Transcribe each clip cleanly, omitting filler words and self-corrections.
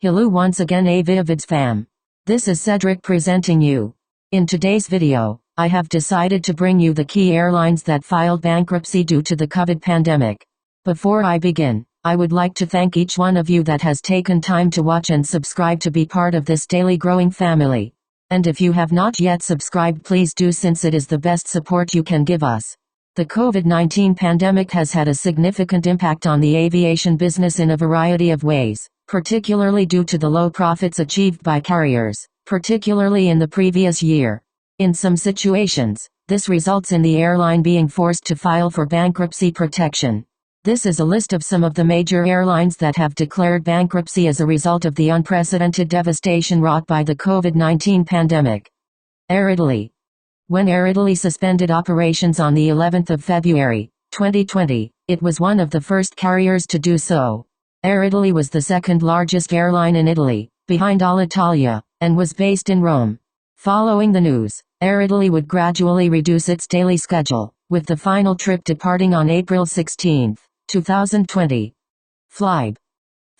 Hello once again Aviavids fam. This is Cedric presenting you. In today's video, I have decided to bring you the key airlines that filed bankruptcy due to the COVID pandemic. Before I begin, I would like to thank each one of you that has taken time to watch and subscribe to be part of this daily growing family. And if you have not yet subscribed, please do, since it is the best support you can give us. The COVID-19 pandemic has had a significant impact on the aviation business in a variety of ways, particularly due to the low profits achieved by carriers, particularly in the previous year. In some situations, this results in the airline being forced to file for bankruptcy protection. This is a list of some of the major airlines that have declared bankruptcy as a result of the unprecedented devastation wrought by the COVID-19 pandemic. Air Italy. When Air Italy suspended operations on the 11th of February, 2020, it was one of the first carriers to do so. Air Italy was the second largest airline in Italy, behind Alitalia, and was based in Rome. Following the news, Air Italy would gradually reduce its daily schedule, with the final trip departing on April 16, 2020. Flybe.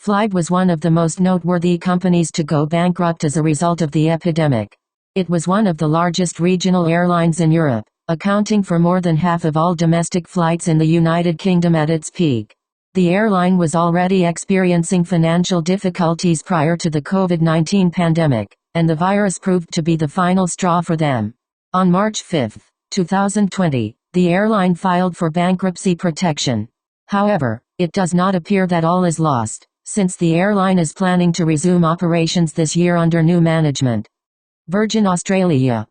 Flybe was one of the most noteworthy companies to go bankrupt as a result of the epidemic. It was one of the largest regional airlines in Europe, accounting for more than half of all domestic flights in the United Kingdom at its peak. The airline was already experiencing financial difficulties prior to the COVID-19 pandemic, and the virus proved to be the final straw for them. On March 5, 2020, the airline filed for bankruptcy protection. However, it does not appear that all is lost, since the airline is planning to resume operations this year under new management. Virgin Australia.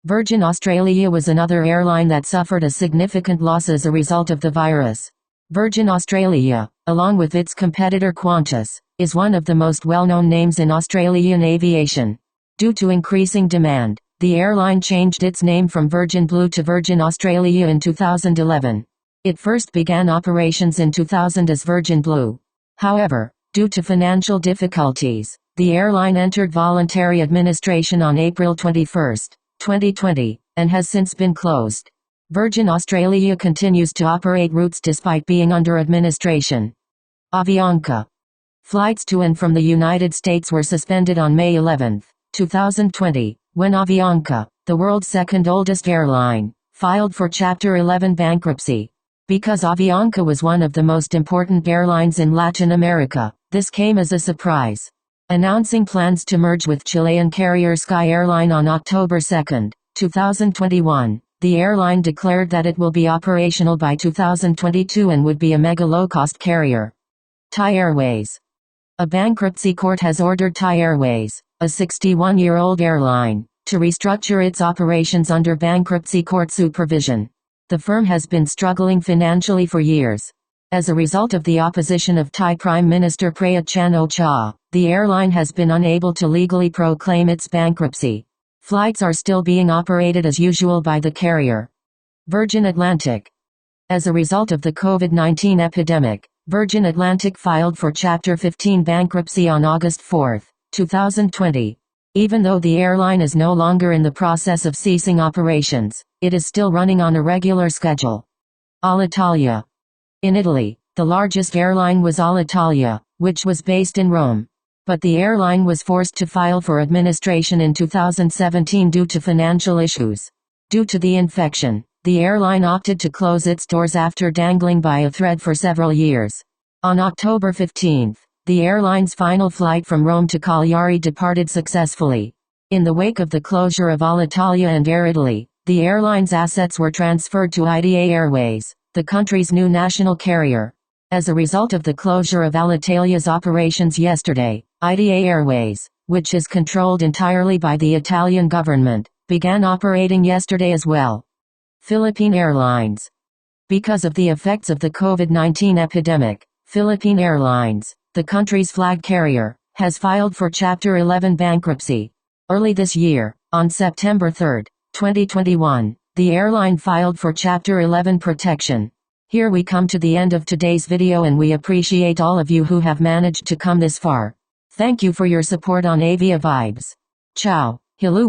Virgin Australia was another airline that suffered a significant loss as a result of the virus. Virgin Australia, along with its competitor Qantas, is one of the most well-known names in Australian aviation. Due to increasing demand, the airline changed its name from Virgin Blue to Virgin Australia in 2011. It first began operations in 2000 as Virgin Blue. However, due to financial difficulties, the airline entered voluntary administration on April 21, 2020, and has since been closed. Virgin Australia continues to operate routes despite being under administration. Avianca. Flights to and from the United States were suspended on May 11, 2020, when Avianca, the world's second oldest airline, filed for Chapter 11 bankruptcy. Because Avianca was one of the most important airlines in Latin America, this came as a surprise. Announcing plans to merge with Chilean carrier Sky Airline on October 2, 2021. The airline declared that it will be operational by 2022 and would be a mega low-cost carrier. Thai Airways. A bankruptcy court has ordered Thai Airways, a 61-year-old airline, to restructure its operations under bankruptcy court supervision. The firm has been struggling financially for years. As a result of the opposition of Thai Prime Minister Prayut Chan-o-cha, the airline has been unable to legally proclaim its bankruptcy. Flights are still being operated as usual by the carrier. Virgin Atlantic. As a result of the COVID-19 epidemic, Virgin Atlantic filed for Chapter 15 bankruptcy on August 4, 2020. Even though the airline is no longer in the process of ceasing operations, it is still running on a regular schedule. Alitalia. In Italy, the largest airline was Alitalia, which was based in Rome. But the airline was forced to file for administration in 2017 due to financial issues. Due to the infection, the airline opted to close its doors after dangling by a thread for several years. On October 15, the airline's final flight from Rome to Cagliari departed successfully. In the wake of the closure of Alitalia and Air Italy, the airline's assets were transferred to ITA Airways, the country's new national carrier. As a result of the closure of Alitalia's operations yesterday, ITA Airways, which is controlled entirely by the Italian government, began operating yesterday as well. Philippine Airlines. Because of the effects of the COVID-19 epidemic, Philippine Airlines, the country's flag carrier, has filed for Chapter 11 bankruptcy. Early this year, on September 3, 2021, the airline filed for Chapter 11 protection. Here we come to the end of today's video, and we appreciate all of you who have managed to come this far. Thank you for your support on Avia Vibes. Ciao. Hello.